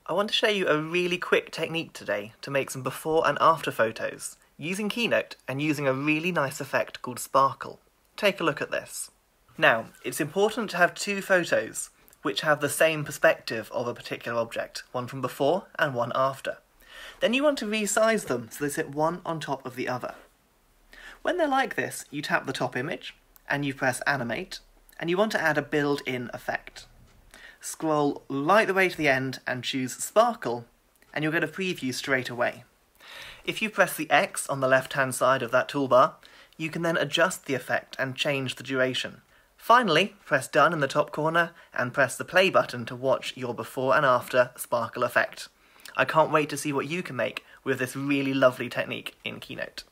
I want to show you a really quick technique today to make some before and after photos using Keynote and using a really nice effect called sparkle. Take a look at this. Now, it's important to have two photos which have the same perspective of a particular object, one from before and one after. Then you want to resize them so they sit one on top of the other. When they're like this, you tap the top image and you press Animate, and you want to add a build-in effect. Scroll right the way to the end and choose Sparkle, and you'll get a preview straight away. If you press the X on the left-hand side of that toolbar, you can then adjust the effect and change the duration. Finally, press Done in the top corner and press the play button to watch your before and after sparkle effect. I can't wait to see what you can make with this really lovely technique in Keynote.